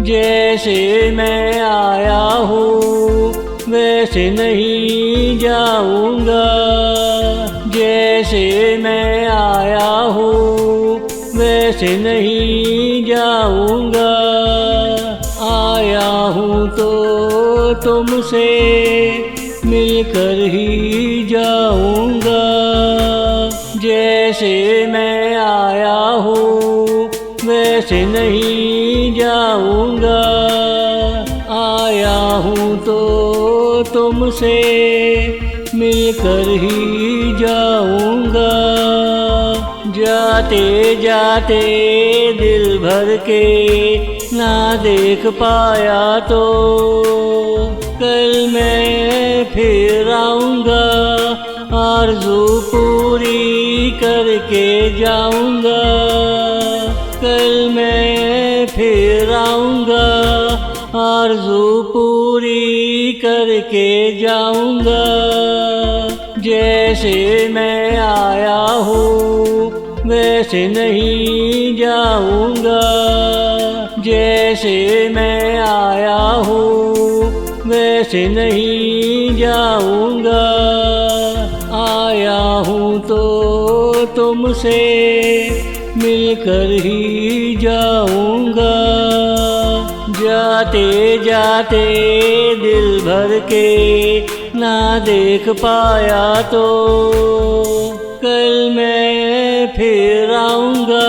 जैसे मैं आया हूँ वैसे नहीं जाऊँगा। जैसे मैं आया हूँ वैसे नहीं जाऊँगा। आया हूँ तो तुमसे मिलकर ही जाऊँगा। जैसे मैं आया हूँ वैसे नहीं जाऊँगा। आया हूँ तो तुमसे मिलकर ही जाऊँगा। जाते जाते दिल भर के ना देख पाया तो कल मैं फिर आऊँगा। आरज़ू पूरी करके जाऊँगा। कल मैं फिर आऊँगा। आरज़ू पूरी करके जाऊँगा। जैसे मैं आया हूँ वैसे नहीं जाऊँगा। जैसे मैं आया हूँ वैसे नहीं जाऊँगा। आया हूँ तो तुमसे मिलकर ही जाऊँगा। जाते जाते दिल भर के ना देख पाया तो कल मैं फिर आऊँगा।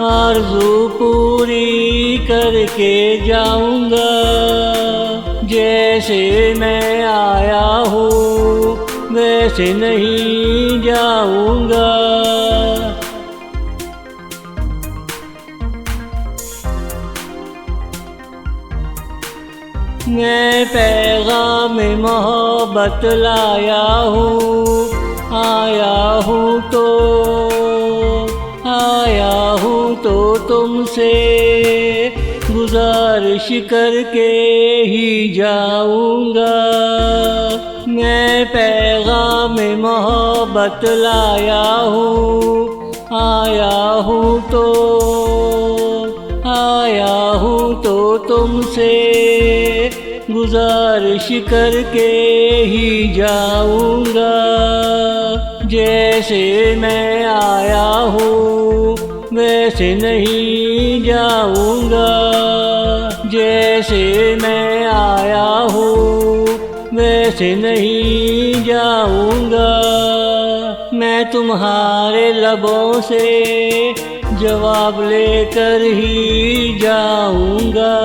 आरज़ू पूरी करके जाऊँगा। जैसे मैं आया हूँ वैसे नहीं जाऊँगा। मैं पैगाम मोहब्बत लाया हूँ। आया हूँ तो तुमसे गुजारिश करके ही जाऊँगा। मैं पैगाम मोहब्बत लाया हूँ। आया हूँ तो तुमसे गुजारिश करके ही जाऊँगा। जैसे मैं आया हूँ वैसे नहीं जाऊँगा। जैसे मैं आया हूँ वैसे नहीं जाऊँगा। मैं तुम्हारे लबों से जवाब लेकर ही जाऊँगा।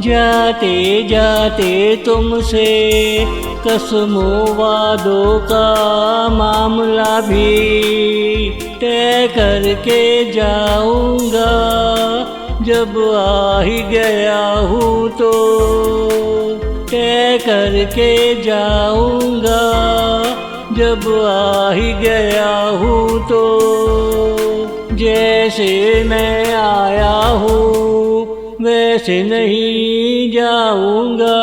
जाते जाते तुमसे कसमों वादों का मामला भी तय करके जाऊँगा। जब आ ही गया हूँ तो तय करके जाऊँगा। जब आ ही गया हूँ तो जैसे मैं आया हूँ वैसे नहीं जाऊँगा।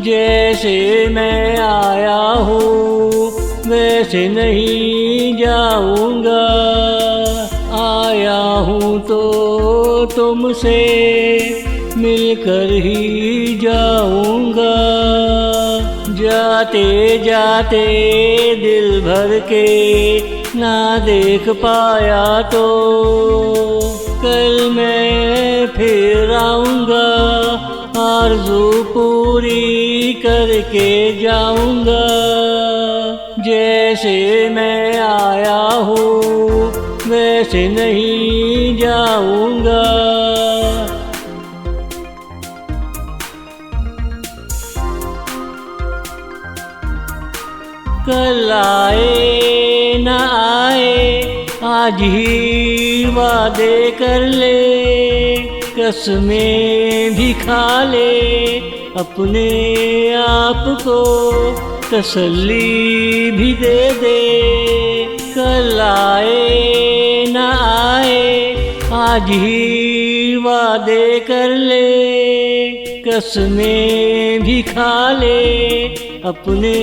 जैसे मैं आया हूँ वैसे नहीं जाऊँगा। आया हूँ तो तुमसे मिलकर ही जाऊँगा। जाते जाते दिल भर के ना देख पाया तो कल मैं फिर आऊँगा। आरज़ू पूरी करके जाऊँगा। जैसे मैं आया हूँ वैसे नहीं जाऊँगा। कल आए न आए आज ही वादे कर ले। कसमें भी खा ले अपने आप को तसल्ली भी दे दे। कल आए न आए आज ही वादे कर ले। कसमें भी खा ले अपने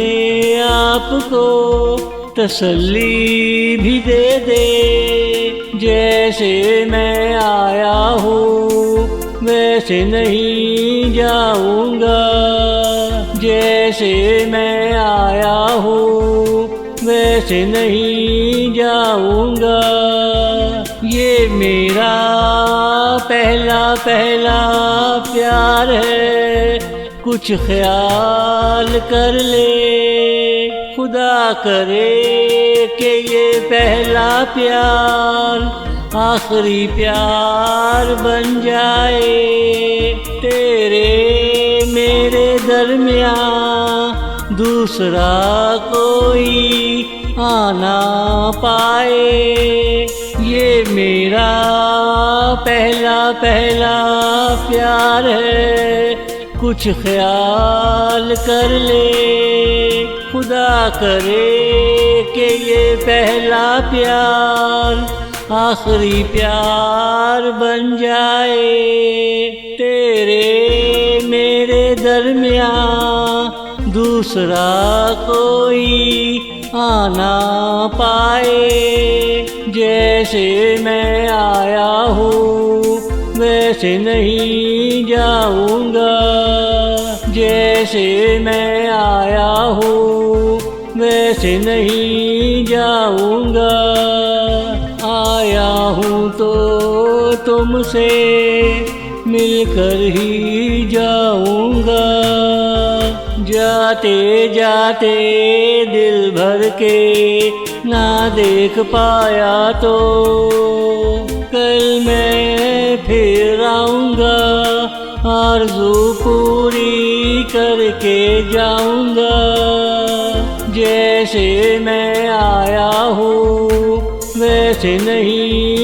आप को तसल्ली भी दे दे। जैसे मैं आया हूँ वैसे नहीं जाऊंगा, जैसे मैं आया हूँ वैसे नहीं जाऊंगा। ये मेरा पहला पहला प्यार है, कुछ ख्याल कर ले। खुदा करे कि ये पहला प्यार आखिरी प्यार बन जाए। तेरे मेरे दरमियाँ दूसरा कोई आना पाए। ये मेरा पहला पहला प्यार है, कुछ ख्याल कर ले। खुदा करे कि ये पहला प्यार आखिरी प्यार बन जाए। तेरे मेरे दरमियाँ दूसरा कोई आना पाए। जैसे मैं आया हूँ वैसे नहीं जाऊंगा, जैसे मैं आया हूँ वैसे नहीं जाऊंगा। आया हूँ तो तुमसे मिलकर ही जाऊंगा। जाते जाते दिल भर के ना देख पाया तो कल मैं फिर आऊंगा, आरज़ू पूरी करके जाऊंगा। जैसे मैं आया हूँ वैसे नहीं